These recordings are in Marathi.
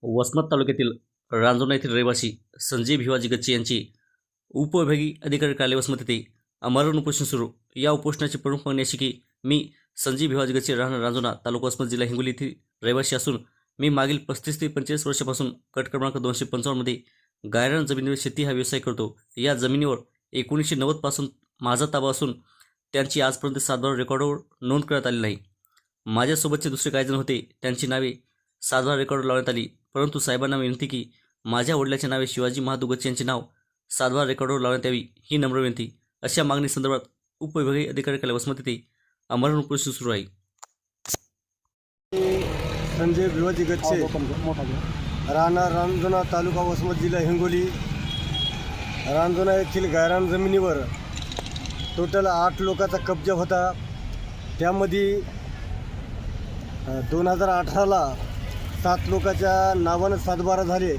वसमत तालुक्यातील रांजोना येथील रहिवासी संजय भिवाजी गच्चे यांची उपविभागीय अधिकारी कार्यालय वसमत येथे आमरण उपोषण सुरू। या उपोषणाची प्रमुख मागणी अशी की मी संजय भिवाजी गच्चे राहणार रांजोना तालुका वसमत जिल्हा हिंगोली येथील रहिवासी असून मी मागील 35 ते 45 वर्षापासून गट क्रमांक 255 मध्ये गायरान जमिनीवर शेती हा व्यवसाय करतो। या जमिनीवर 1990 पासून माझा ताबा असून त्यांची आजपर्यंत सातबारा रेकॉर्डवर नोंद करण्यात आली नाही। माझ्यासोबतचे दुसरे काही जण होते, त्यांची नावे सातबारा रेकॉर्डवर लावण्यात आली, परंतु साहेबांना विनंती की माझ्या वडिलांचे नावे शिवाजी महादू गच्चे यांचे नाव सातबारा रेकॉर्डवर लावण्यात यावी ही नम्र विनंती। अशा मागणी संदर्भात उपविभागीय अधिकारी कार्यालय वसमत येथे आमरण उपोषण सुरू आहे। संजय भिवाजी गच्चे राहणार रांजोना तालुका वसमत जिल्हा हिंगोली। रांजोना येथील गायरान जमिनीवर टोटल 8 लोकांचा कब्जा होता। त्यामध्ये 2018ला 7 लोकांच्या नावानं सातबारा झाले।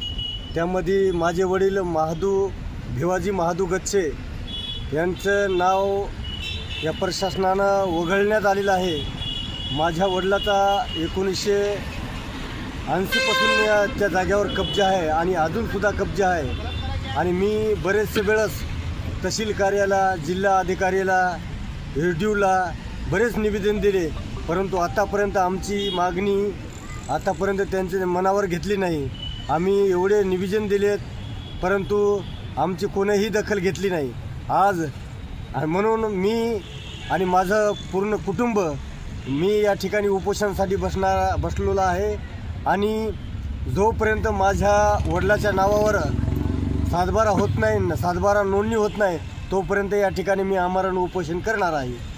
त्यामध्ये माझे वडील भिवाजी महादू गच्चे यांचं नाव या प्रशासनानं वगळण्यात आलेलं आहे। माझ्या वडिलाचा 1980 पासून त्या जागेवर कब्जा आहे आणि अजूनसुद्धा कब्जा आहे। आणि मी बरेचसे वेळेस तहसील कार्यालयाला, जिल्हा अधिकाऱ्याला, एसडीओला बरेच निवेदन दिले, परंतु आतापर्यंत आमची मागणी त्यांच्या मनावर घेतली नाही। आम्ही एवढे निवेदन दिलेत, परंतु आमची कोणीही दखल घेतली नाही। आज म्हणून मी आणि माझं पूर्ण कुटुंब मी या ठिकाणी उपोषणासाठी बसलेलो आहे। आणि जोपर्यंत माझ्या वडिलाच्या नावावर सातबारा होत नाही, सातबारा नोंदणी होत नाही, तोपर्यंत या ठिकाणी मी आमरण उपोषण करणार आहे।